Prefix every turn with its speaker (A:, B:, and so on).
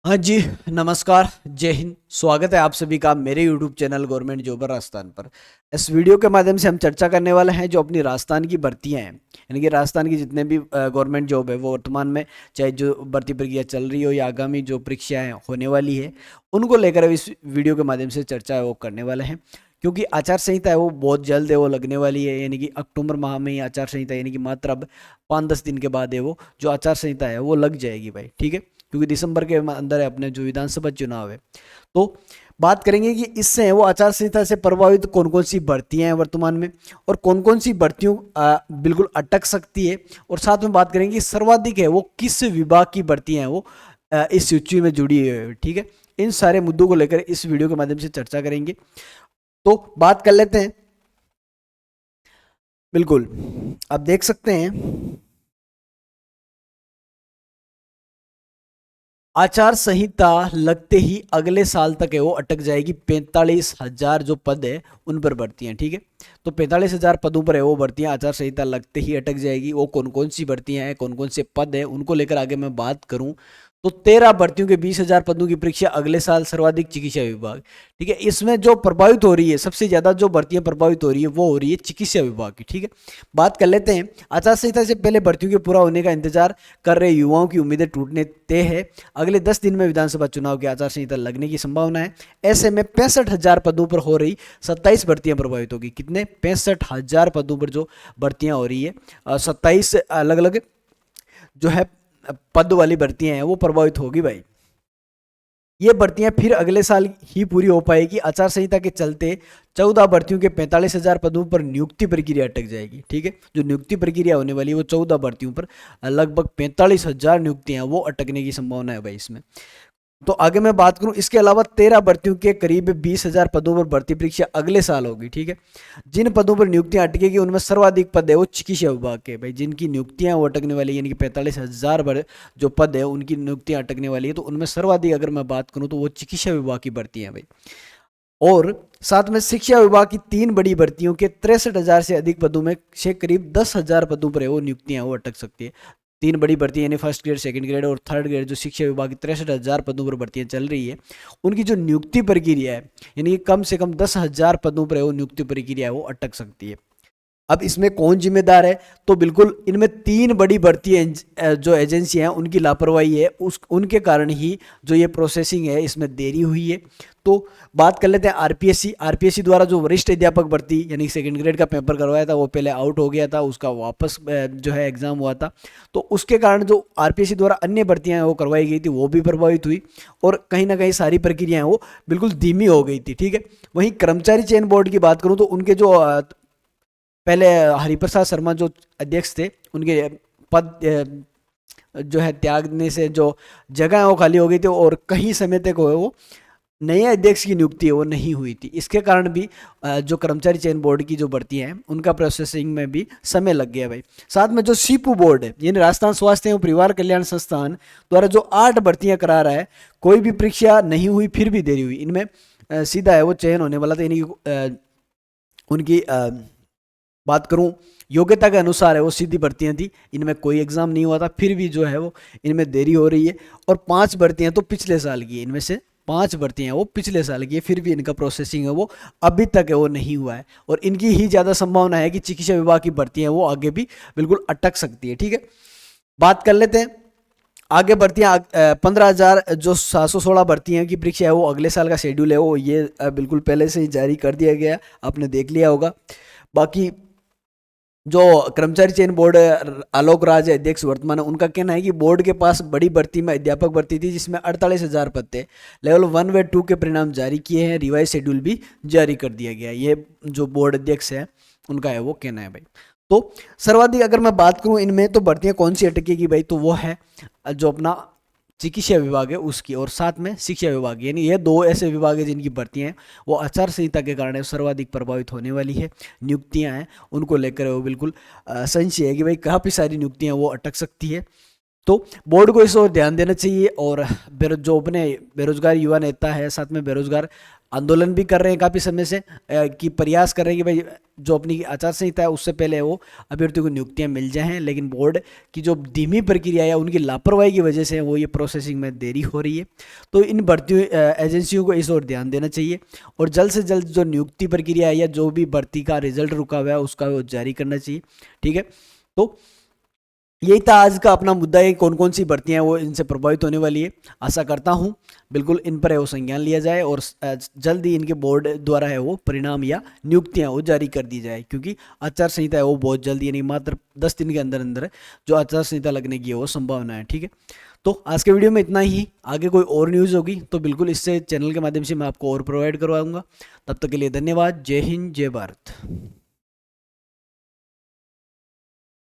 A: हाँ जी, नमस्कार, जय हिंद। स्वागत है आप सभी का मेरे यूट्यूब चैनल गवर्नमेंट जॉबर राजस्थान पर। इस वीडियो के माध्यम से हम चर्चा करने वाले हैं जो अपनी राजस्थान की भर्तियां हैं, यानी कि राजस्थान की जितने भी गवर्नमेंट जॉब है वो वर्तमान में चाहे जो भर्ती प्रक्रिया चल रही हो या आगामी जो परीक्षाएं होने वाली है उनको लेकर अब इस वीडियो के माध्यम से चर्चा है वो करने वाले हैं। क्योंकि आचार संहिता है वो बहुत जल्द है वो लगने वाली है, यानी कि अक्टूबर माह में ही आचार संहिता, यानी कि मात्र अब 5-10 दिन के बाद है वो जो आचार संहिता है वो लग जाएगी भाई, ठीक है। क्योंकि दिसंबर के अंदर है अपने जो विधानसभा चुनाव है, तो बात करेंगे कि इससे वो आचार संहिता से प्रभावित कौन कौन सी भर्तियां हैं वर्तमान में और कौन कौन सी भर्तियों बिल्कुल अटक सकती है। और साथ में बात करेंगे कि सर्वाधिक है वो किस विभाग की भर्तियां हैं वो इस सूची में जुड़ी हुई है, ठीक है। इन सारे मुद्दों को लेकर इस वीडियो के माध्यम से चर्चा करेंगे। तो बात कर लेते हैं। बिल्कुल, आप देख सकते हैं आचार संहिता लगते ही अगले साल तक है वो अटक जाएगी। 45,000 जो पद है उन पर भर्तियां, ठीक है। तो 45,000 पदों पर है वो भर्तियां आचार संहिता लगते ही अटक जाएगी। वो कौन कौन सी भर्तियां हैं, कौन कौन से पद हैं, उनको लेकर आगे मैं बात करूं तो 13 भर्तियों के 20,000 पदों की परीक्षा अगले साल, सर्वाधिक चिकित्सा विभाग, ठीक है। इसमें जो प्रभावित हो रही है, सबसे ज्यादा जो भर्तियां प्रभावित हो रही है वो हो रही है चिकित्सा विभाग की, ठीक है। बात कर लेते हैं। आचार संहिता से पहले भर्तियों के पूरा होने का इंतजार कर रहे युवाओं की उम्मीदें टूटने तय है। अगले 10 दिन में विधानसभा चुनाव की आचार संहिता लगने की संभावना है। ऐसे में 65,000 पदों पर हो रही 27 भर्तियां प्रभावित होगी। कितने? 65,000 पदों पर जो भर्तियां हो रही है, 27 अलग अलग जो है पद वाली भर्तियां हैं वो प्रभावित होगी भाई। ये भर्तियां फिर अगले साल ही पूरी हो पाएगी। आचार संहिता के चलते 14 भर्तियों के 45,000 पदों पर नियुक्ति प्रक्रिया अटक जाएगी, ठीक है। जो नियुक्ति प्रक्रिया होने वाली है वो 14 भर्तियों पर लगभग 45,000 नियुक्तियां वो अटकने की संभावना है भाई इसमें। तो आगे मैं बात करूं, इसके अलावा 13 भर्तियों के करीब 20,000 पदों पर भर्ती परीक्षा अगले साल होगी, ठीक है। जिन पदों पर नियुक्तियां अटकेगी उनमें सर्वाधिक पद है वो चिकित्सा विभाग के भाई। जिनकी नियुक्तियां वो अटकने वाली है, यानी कि 45,000 जो पद है उनकी नियुक्तियां अटकने वाली है, तो उनमें सर्वाधिक अगर मैं बात करूं तो वो चिकित्सा विभाग की भर्ती है भाई। और साथ में शिक्षा विभाग की 3 बड़ी भर्तियों के 63,000 से अधिक पदों में से करीब 10,000 पदों पर है वो नियुक्तियां वो अटक सकती है। 3 बड़ी भर्ती यानी फर्स्ट ग्रेड, सेकंड ग्रेड और थर्ड ग्रेड जो शिक्षा विभाग की 63,000 पदों पर भर्तियां चल रही है, उनकी जो नियुक्ति प्रक्रिया है, यानी कि कम से कम 10,000 पदों पर है वो नियुक्ति प्रक्रिया है वो अटक सकती है। अब इसमें कौन जिम्मेदार है? तो बिल्कुल इनमें 3 बड़ी भर्ती जो एजेंसियां हैं उनकी लापरवाही है, उस उनके कारण ही जो ये प्रोसेसिंग है इसमें देरी हुई है। तो बात कर लेते हैं आरपीएससी। आरपीएससी द्वारा जो वरिष्ठ अध्यापक भर्ती यानी सेकंड ग्रेड का पेपर करवाया था वो पहले आउट हो गया था, उसका वापस जो है एग्जाम हुआ था। तो उसके कारण जो आरपीएससी द्वारा अन्य भर्तियां वो करवाई गई थी वो भी प्रभावित हुई और कहीं ना कहीं सारी प्रक्रियाएं वो बिल्कुल धीमी हो गई थी, ठीक है। वहीं कर्मचारी चयन बोर्ड की बात करूं तो उनके जो पहले हरिप्रसाद शर्मा जो अध्यक्ष थे, उनके पद जो है त्यागने से जो जगह है वो खाली हो गई थी और कहीं समय तक वो नए अध्यक्ष की नियुक्ति है वो नहीं हुई थी। इसके कारण भी जो कर्मचारी चयन बोर्ड की जो भर्ती हैं उनका प्रोसेसिंग में भी समय लग गया भाई। साथ में जो सीपू बोर्ड है यानी राजस्थान स्वास्थ्य एवं परिवार कल्याण संस्थान द्वारा जो 8 भर्तियां करा रहा है, कोई भी परीक्षा नहीं हुई फिर भी देरी हुई। इनमें सीधा है वो चयन होने वाला था, यानी उनकी बात करूं योग्यता के अनुसार है वो सीधी भर्तियां थी, इनमें कोई एग्जाम नहीं हुआ था, फिर भी जो है वो इनमें देरी हो रही है। और 5 भर्तियां तो पिछले साल की है, इनमें से 5 भर्तियां वो पिछले साल की है, फिर भी इनका प्रोसेसिंग है वो अभी तक है वो नहीं हुआ है। और इनकी ही ज़्यादा संभावना है कि चिकित्सा विभाग की भर्तियां वो आगे भी बिल्कुल अटक सकती है, ठीक है। बात कर लेते हैं आगे भर्तियां। 15,000 जो 716 भर्तियां की परीक्षा है वो अगले साल का शेड्यूल है वो ये बिल्कुल पहले से ही जारी कर दिया गया, आपने देख लिया होगा। बाकी जो कर्मचारी चयन बोर्ड आलोक राज अध्यक्ष वर्तमान है, उनका कहना है कि बोर्ड के पास बड़ी भर्ती में अध्यापक भर्ती थी जिसमें 48,000 पद थे। लेवल 1 व 2 के परिणाम जारी किए हैं, रिवाइज शेड्यूल भी जारी कर दिया गया। ये जो बोर्ड अध्यक्ष है उनका है वो कहना है भाई। तो सर्वाधिक अगर मैं बात करूं इनमें तो भर्तियां कौन सी अटकेगी भाई, तो वो है जो अपना चिकित्सा विभाग है उसकी, और साथ में शिक्षा विभाग, यानी ये 2 ऐसे विभाग है जिनकी भर्तियां हैं वो आचार संहिता के कारण सर्वाधिक प्रभावित होने वाली है। नियुक्तियां हैं उनको लेकर वो बिल्कुल संशय है कि भाई काफ़ी सारी नियुक्तियां वो अटक सकती है। तो बोर्ड को इस ओर ध्यान देना चाहिए और जो अपने बेरोजगार युवा नेता है, साथ में बेरोजगार आंदोलन भी कर रहे हैं काफ़ी समय से कि प्रयास कर रहे हैं कि भाई जो अपनी आचार संहिता है उससे पहले वो अभ्यर्थियों को नियुक्तियां मिल जाएं, लेकिन बोर्ड की जो धीमी प्रक्रिया है उनकी लापरवाही की वजह से वो ये प्रोसेसिंग में देरी हो रही है। तो इन भर्ती एजेंसियों को इस ओर ध्यान देना चाहिए और जल्द से जल्द जो नियुक्ति प्रक्रिया है या जो भी भर्ती का रिजल्ट रुका हुआ है उसका वो जारी करना चाहिए। ठीक है, तो यही था आज का अपना मुद्दा है, कौन कौन सी भर्तियां हैं वो इनसे प्रभावित होने वाली है। आशा करता हूं बिल्कुल इन पर है वो संज्ञान लिया जाए और जल्द ही इनके बोर्ड द्वारा है वो परिणाम या नियुक्तियां वो जारी कर दी जाए, क्योंकि आचार संहिता है वो बहुत जल्दी यानी मात्र 10 दिन के अंदर अंदर जो आचार संहिता लगने की है वो संभावना है। ठीक है, तो आज के वीडियो में इतना ही। आगे कोई और न्यूज़ होगी तो बिल्कुल इससे चैनल के माध्यम से मैं आपको और प्रोवाइड करवाऊंगा। तब तक के लिए धन्यवाद। जय हिंद, जय भारत।